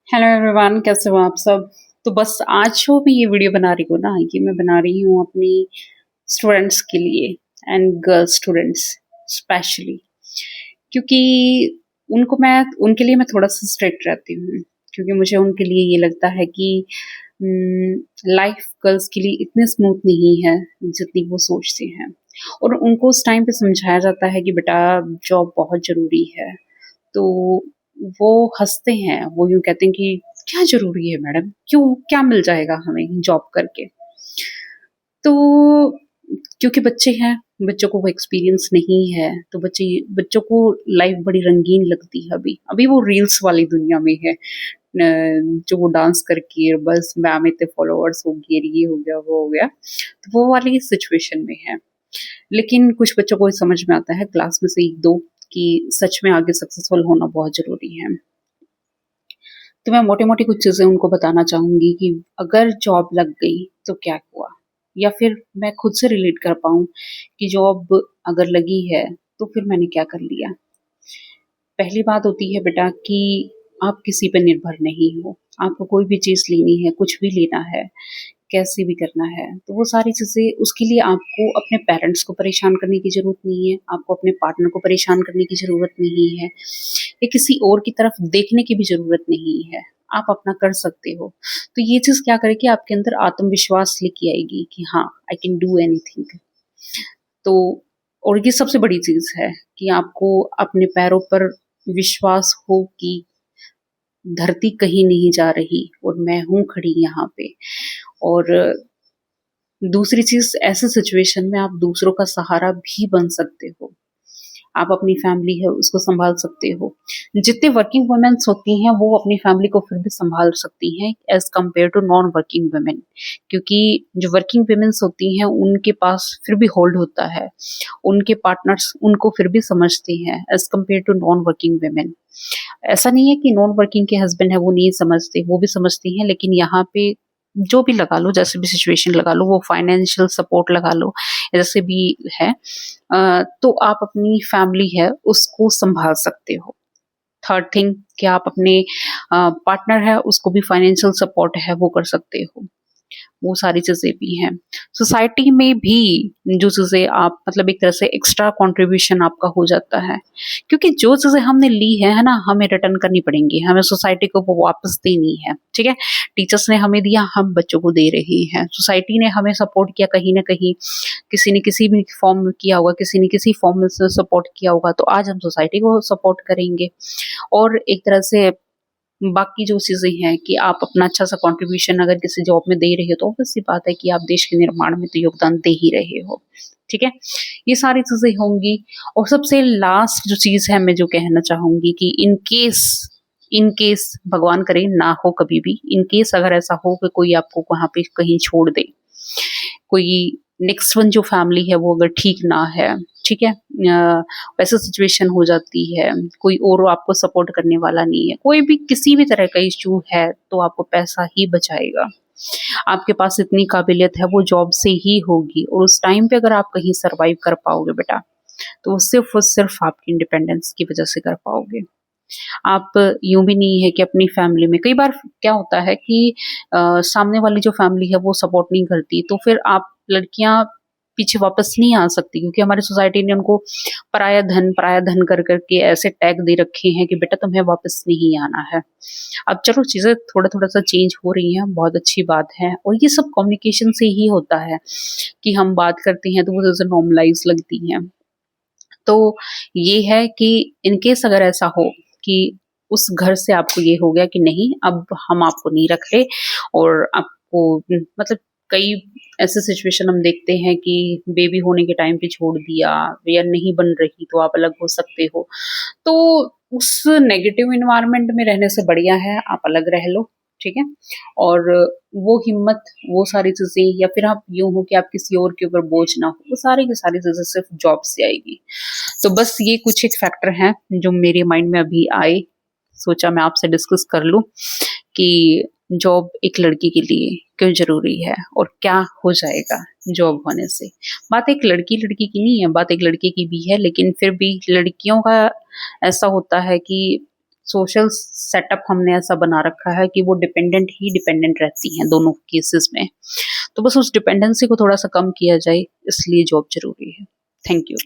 Hello everyone, कैसे हो आप सब। तो बस आज जो मैं ये वीडियो बना रही हूँ ना, ये मैं बना रही हूँ अपनी स्टूडेंट्स के लिए एंड गर्ल स्टूडेंट्स स्पेशली, क्योंकि उनको मैं उनके लिए मैं थोड़ा सा स्ट्रिक्ट रहती हूँ, क्योंकि मुझे उनके लिए ये लगता है कि लाइफ गर्ल्स के लिए इतनी स्मूथ नहीं है जितनी वो सोचती हैं। और उनको उस टाइम पे समझाया जाता है कि बेटा जॉब बहुत ज़रूरी है, तो वो हँसते हैं, वो यूँ कहते हैं कि क्या ज़रूरी है मैडम? क्यों? क्या मिल जाएगा हमें जॉब करके? तो क्योंकि बच्चे हैं, बच्चों को वो एक्सपीरियंस नहीं है, तो बच्चों को लाइफ़ बड़ी रंगीन लगती है अभी। अभी वो रील्स वाली दुनिया में है। जो वो डांस करके बस मैम इतने फॉलोअर्स हो गए, ये हो गया, वो हो गया, तो वो वाली सिचुएशन में है। लेकिन कुछ बच्चों को ये समझ में आता है क्लास में से 1-2 कि सच में आगे सक्सेसफुल होना बहुत ज़रूरी है। तो मैं मोटी-मोटी कुछ चीज़ें उनको बताना चाहूँगी कि अगर जॉब लग गई तो क्या हुआ? या फिर मैं खुद से रिलेट कर पाऊँ कि जॉब अगर लगी है तो फिर मैंने क्या कर लिया? पहली बात होती है बेटा कि आप किसी पे निर्भर नहीं हो। आपको कोई भी चीज़ लेनी है, कुछ भी लेना है, कैसे भी करना है, तो वो सारी चीज़ें उसके लिए आपको अपने पेरेंट्स को परेशान करने की ज़रूरत नहीं है, आपको अपने पार्टनर को परेशान करने की ज़रूरत नहीं है, या किसी और की तरफ देखने की भी ज़रूरत नहीं है। आप अपना कर सकते हो। तो ये चीज़ क्या करेगी, आपके अंदर आत्मविश्वास लेके आएगी कि हाँ, आई कैन डू एनीथिंग। तो और ये सबसे बड़ी चीज़ है कि आपको अपने पैरों पर विश्वास हो कि धरती कहीं नहीं जा रही और मैं हूँ खड़ी यहाँ पे। और दूसरी चीज़, ऐसे सिचुएशन में आप दूसरों का सहारा भी बन सकते हो। आप अपनी फैमिली है उसको सँभाल सकते हो। जितने वर्किंग वुमेन्स होती हैं वो अपनी फैमिली को फिर भी सँभाल सकती हैं as compare to non working women. क्योंकि जो वर्किंग वुमेन्स होती हैं उनके पास फिर भी होल्ड होता है। उनके पार्टनर्स उनको फिर भी समझते हैं as compare to non working women. ऐसा नहीं है कि नॉन वर्किंग के हस्बैंड है वो नहीं समझते, वो भी समझती हैं, लेकिन यहाँ पे जो भी लगा लो, जैसे भी सिचुएशन लगा लो, वो फाइनेंशियल सपोर्ट लगा लो, जैसे भी है, तो आप अपनी फैमिली है उसको संभाल सकते हो। थर्ड थिंग कि आप अपने पार्टनर है उसको भी फाइनेंशियल सपोर्ट है वो कर सकते हो। वो सारी चीज़ें भी हैं। सोसाइटी में भी जो चीज़ें आप मतलब एक तरह से एक्स्ट्रा कंट्रीब्यूशन आपका हो जाता है। क्योंकि जो चीज़ें हमने ली है ना? हमें रिटर्न करनी पड़ेंगी। हमें सोसाइटी को वो वापस देनी है, ठीक है? टीचर्स ने हमें दिया, हम बच्चों को दे रहे हैं। सोसाइटी ने हमें सपोर्ट किया कहीं न कहीं, किसी ने किसी भी फॉर्म में किया होगा, किसी ने किसी फॉर्म में स सपोर्ट किया होगा, तो आज हम सोसाइटी को सपोर्ट करेंगे। और एक तरह से बाकी जो चीज़ें हैं कि आप अपना अच्छा-सा कंट्रीब्यूशन अगर किसी जॉब में दे रहे हो, तो ऑब्वियस सी बात है कि आप देश के निर्माण में तो योगदान दे ही रहे हो, ठीक है? ये सारी चीज़ें होंगी। और सबसे लास्ट जो चीज़ है मैं जो कहना चाहूँगी कि इन केस भगवान करे ना हो कभी भी, इन केस अगर ऐसा हो कि कोई आपको वहाँ पे कहीं छोड़ दे, कोई नेक्स्ट वन जो फैमिली है वो अगर ठीक ना है, ठीक है? वैसे सिचुएशन हो जाती है, कोई और आपको सपोर्ट करने वाला नहीं है, कोई भी किसी भी तरह का इश्यू है, तो आपको पैसा ही बचाएगा। आपके पास इतनी काबिलियत है वो जॉब से ही होगी, और उस टाइम पे अगर आप कहीं सर्वाइव कर पाओगे बेटा, तो वो सिर्फ़ और सिर्फ़ आपकी इंडिपेंडेंस की वज़ह से कर पाओगे। आप यूँ भी नहीं है कि अपनी फैमिली में कई बार क्या होता है कि सामने वाली जो फैमिली है वो सपोर्ट नहीं करती, तो फिर आप लड़कियाँ पीछे वापस नहीं आ सकती, क्योंकि हमारी सोसाइटी ने उनको पराया धन कर कर के ऐसे टैग दे रखे हैं कि बेटा तुम्हें वापस नहीं आना है। अब चलो चीज़ें थोड़ा-थोड़ा सा चेंज हो रही हैं, बहुत अच्छी बात है, और ये सब कम्युनिकेशन से ही होता है कि हम बात करते हैं तो वो चीज़ें नॉर्मलाइज़ लगती हैं। तो ये है कि इन केस अगर ऐसा हो कि उस घर से आपको ये हो गया कि नहीं अब हम आपको नहीं रख रहे, और आपको मतलब कई ऐसे सिचुएशन हम देखते हैं कि बेबी होने के टाइम पे छोड़ दिया या नहीं बन रही तो आप अलग हो सकते हो। तो उस नेगेटिव एनवायरनमेंट में रहने से बढ़िया है आप अलग रह लो, ठीक है? और वो हिम्मत, वो सारी चीज़ें, या फिर आप यूँ हो कि आप किसी और के ऊपर बोझ ना हो, वो सारी की सारी चीज़ें सिर्फ़ जॉब से आएगी। तो बस ये कुछ एक फैक्टर हैं जो मेरे माइंड में अभी आए, सोचा मैं आपसे डिस्कस कर लूँ कि जॉब एक लड़की के लिए क्यों ज़रूरी है और क्या हो जाएगा जॉब होने से। बात एक लड़की-लड़की की नहीं है, बात एक लड़के की भी है, लेकिन फिर भी लड़कियों का ऐसा होता है कि सोशल सेटअप हमने ऐसा बना रखा है कि वो डिपेंडेंट ही डिपेंडेंट रहती हैं दोनों केसेस में। तो बस उस डिपेंडेंसी को थोड़ा-सा कम किया जाए, इसलिए जॉब ज़रूरी है। Thank you.